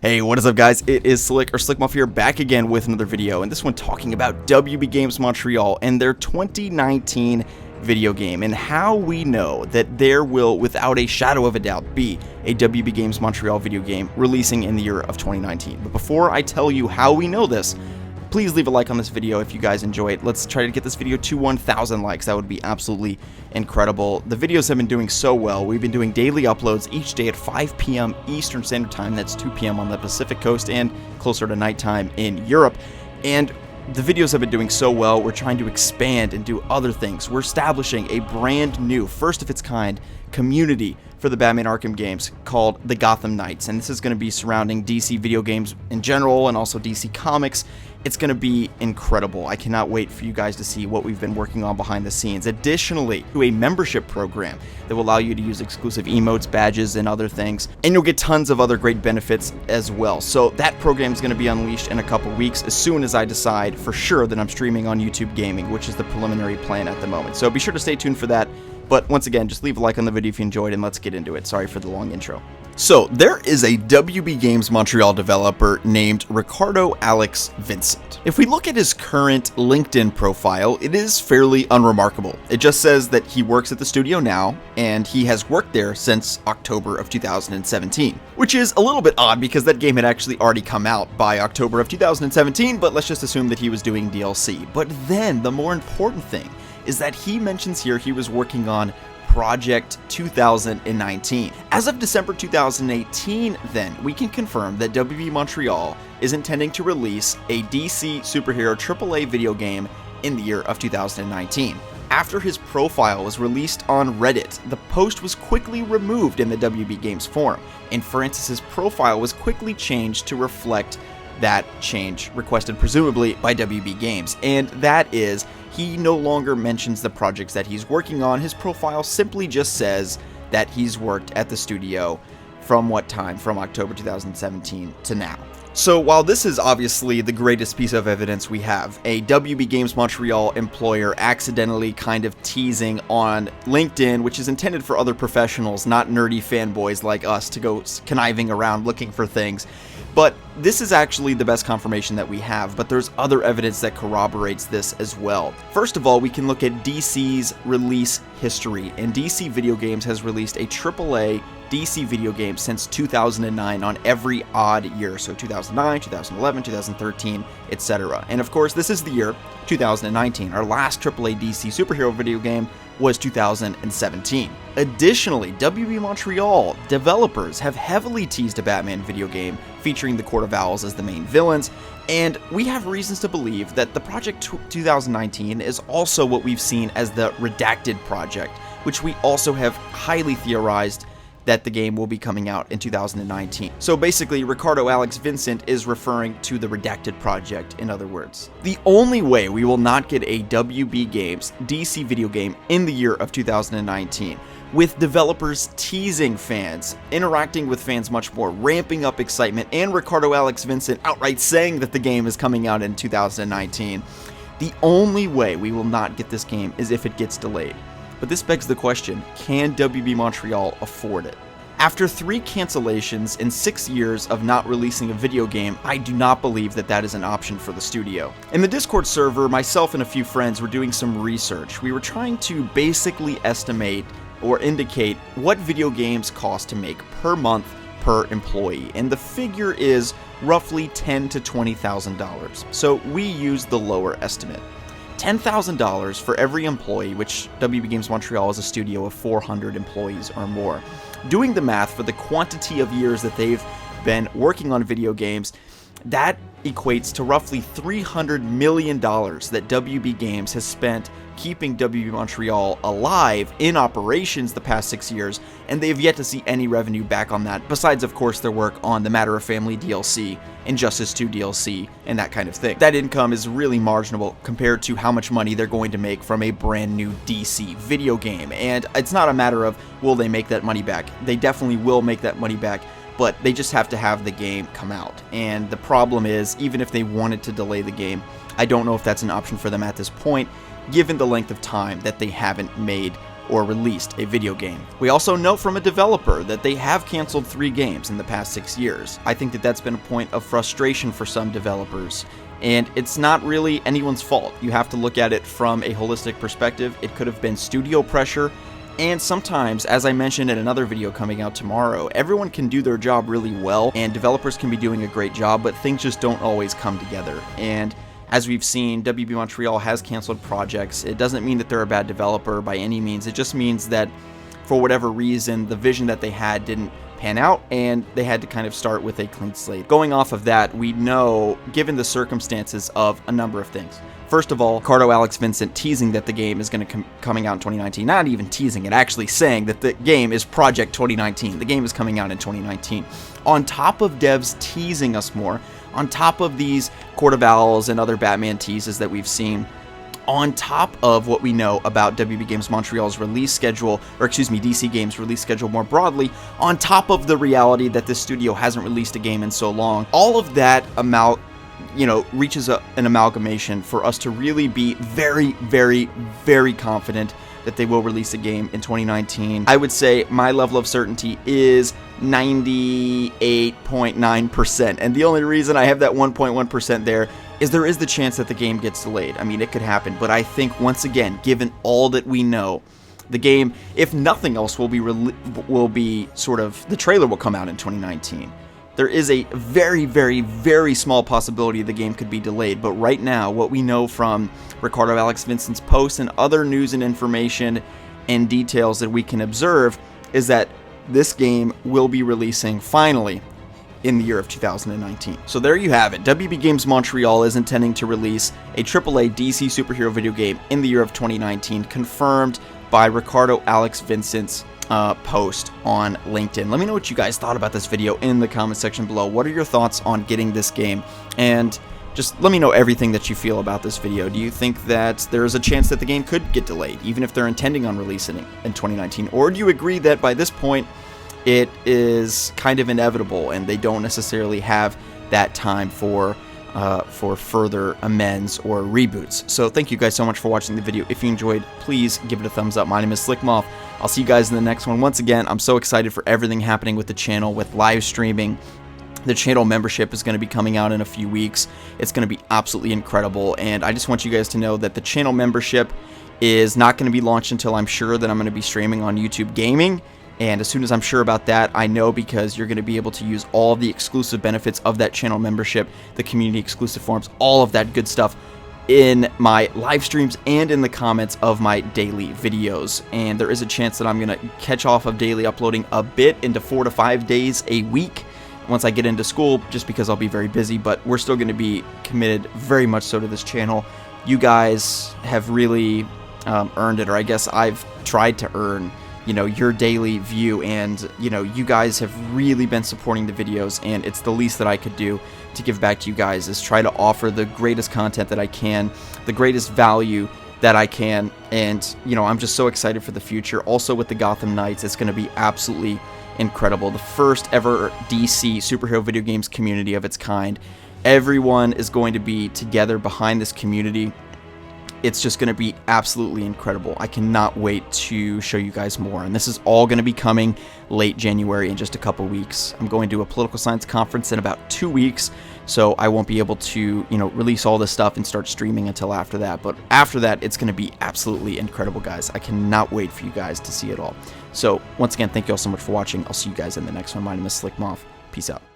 Hey, what is up guys? It is Slickmuff here, back again with another video, and this one talking about WB Games Montreal and their 2019 video game, and how we know that there will, without a shadow of a doubt, be a WB Games Montreal video game releasing in the year of 2019. But before I tell you how we know this, please leave a like on this video if you guys enjoy it. Let's try to get this video to 1,000 likes. That would be absolutely incredible. The videos have been doing so well. We've been doing daily uploads each day at 5 p.m. Eastern Standard Time. That's 2 p.m. on the Pacific Coast and closer to nighttime in Europe. And the videos have been doing so well. We're trying to expand and do other things. We're establishing a brand new, first of its kind, community for the Batman Arkham games called the Gotham Knights, and this is going to be surrounding DC video games in general and also DC Comics. It's going to be incredible. I cannot wait for you guys to see what we've been working on behind the scenes. Additionally, to a membership program that will allow you to use exclusive emotes, badges, and other things, and you'll get tons of other great benefits as well. So that program is going to be unleashed in a couple weeks as soon as I decide for sure that I'm streaming on YouTube Gaming, which is the preliminary plan at the moment. So be sure to stay tuned for that. But once again, just leave a like on the video if you enjoyed, and let's get into it. Sorry for the long intro. So, there is a WB Games Montreal developer named Ricardo Alex Vincent. If we look at his current LinkedIn profile, it is fairly unremarkable. It just says that he works at the studio now, and he has worked there since October of 2017. Which is a little bit odd because that game had actually already come out by October of 2017, but let's just assume that he was doing DLC. But then, the more important thing is that he mentions here he was working on Project 2019. As of December 2018, then, we can confirm that WB Montreal is intending to release a DC superhero AAA video game in the year of 2019. After his profile was released on Reddit, the post was quickly removed in the WB Games forum, and Francis's profile was quickly changed to reflect that change requested presumably by WB Games, and that is, he no longer mentions the projects that he's working on. His profile simply just says that he's worked at the studio from what time? From October 2017 to now. So while this is obviously the greatest piece of evidence we have, a WB Games Montreal employer accidentally kind of teasing on LinkedIn, which is intended for other professionals, not nerdy fanboys like us to go conniving around looking for things. But this is actually the best confirmation that we have, but there's other evidence that corroborates this as well. First of all, we can look at DC's release history, and DC Video Games has released a AAA DC video game since 2009 on every odd year, so 2009, 2011, 2013, etc. And of course, this is the year 2019. Our last AAA DC superhero video game was 2017. Additionally, WB Montreal developers have heavily teased a Batman video game featuring the Court of Owls as the main villains, and we have reasons to believe that the Project 2019 is also what we've seen as the Redacted Project, which we also have highly theorized that the game will be coming out in 2019. So basically, Ricardo Alex Vincent is referring to the Redacted Project, in other words. The only way we will not get a WB Games DC video game in the year of 2019, with developers teasing fans, interacting with fans much more, ramping up excitement, and Ricardo Alex Vincent outright saying that the game is coming out in 2019, the only way we will not get this game is if it gets delayed. But this begs the question, can WB Montreal afford it? After 3 cancellations and 6 years of not releasing a video game, I do not believe that that is an option for the studio. In the Discord server, myself and a few friends were doing some research. We were trying to basically estimate or indicate what video games cost to make per month per employee, and the figure is roughly $10,000 to $20,000. So we used the lower estimate. $10,000 for every employee, which WB Games Montreal is a studio of 400 employees or more. Doing the math for the quantity of years that they've been working on video games, that equates to roughly $300 million that WB Games has spent keeping WB Montreal alive in operations the past 6 years, and they have yet to see any revenue back on that, besides of course their work on the Matter of Family DLC, Injustice 2 DLC, and that kind of thing. That income is really marginal compared to how much money they're going to make from a brand new DC video game, and it's not a matter of will they make that money back. They definitely will make that money back, but they just have to have the game come out. And the problem is, even if they wanted to delay the game, I don't know if that's an option for them at this point, given the length of time that they haven't made or released a video game. We also know from a developer that they have canceled 3 games in the past 6 years. I think that that's been a point of frustration for some developers, and it's not really anyone's fault. You have to look at it from a holistic perspective. It could have been studio pressure, and sometimes, as I mentioned in another video coming out tomorrow, everyone can do their job really well, and developers can be doing a great job, but things just don't always come together. And as we've seen, WB Montreal has canceled projects. It doesn't mean that they're a bad developer by any means. It just means that for whatever reason, the vision that they had didn't pan out, and they had to kind of start with a clean slate. Going off of that, we know, given the circumstances, of a number of things. First of all, Ricardo Alex Vincent teasing that the game is going to coming out in 2019. Not even teasing it, actually saying that the game is Project 2019. The game is coming out in 2019. On top of devs teasing us more, on top of these Court of Owls and other Batman teases that we've seen, on top of what we know about WB Games Montreal's release schedule, or excuse me, DC Games' release schedule more broadly, on top of the reality that this studio hasn't released a game in so long, all of that reaches an amalgamation for us to really be very, very, very confident that they will release a game in 2019. I would say my level of certainty is 98.9%, and the only reason I have that 1.1% there is the chance that the game gets delayed. I mean, it could happen, but I think, once again, given all that we know, the game, if nothing else, will be sort of, the trailer will come out in 2019. There is a very, very, very small possibility the game could be delayed, but right now, what we know from Ricardo Alex Vincent's posts and other news and information and details that we can observe is that this game will be releasing, finally, in the year of 2019. So there you have it. WB Games Montreal is intending to release a AAA DC superhero video game in the year of 2019, confirmed by Ricardo Alex Vincent's post on LinkedIn. Let me know what you guys thought about this video in the comment section below. What are your thoughts on getting this game? And just let me know everything that you feel about this video. Do you think that there is a chance that the game could get delayed, even if they're intending on releasing it in 2019? Or do you agree that by this point it is kind of inevitable and they don't necessarily have that time for further amends or reboots? So thank you guys so much for watching the video. If you enjoyed, please give it a thumbs up. My name is Slickmoth. I'll see you guys in the next one. Once again, I'm so excited for everything happening with the channel, with live streaming. The channel membership is going to be coming out in a few weeks. It's going to be absolutely incredible, and I just want you guys to know that the channel membership is not going to be launched until I'm sure that I'm going to be streaming on YouTube Gaming. And as soon as I'm sure about that, I know, because you're going to be able to use all of the exclusive benefits of that channel membership, the community exclusive forums, all of that good stuff in my live streams and in the comments of my daily videos. And there is a chance that I'm going to catch off of daily uploading a bit into 4 to 5 days a week once I get into school, just because I'll be very busy, but we're still going to be committed very much so to this channel. You guys have really earned it, or I guess I've tried to earn, your daily view, and you guys have really been supporting the videos, and it's the least that I could do to give back to you guys, is try to offer the greatest content that I can, the greatest value that I can. And I'm just so excited for the future. Also with the Gotham Knights, it's going to be absolutely incredible. The first ever DC superhero video games community of its kind. Everyone is going to be together behind this community. It's just going to be absolutely incredible. I cannot wait to show you guys more. And this is all going to be coming late January, in just a couple weeks. I'm going to a political science conference in about 2 weeks, so I won't be able to, release all this stuff and start streaming until after that. But after that, it's going to be absolutely incredible, guys. I cannot wait for you guys to see it all. So once again, thank you all so much for watching. I'll see you guys in the next one. My name is Slickmoth. Peace out.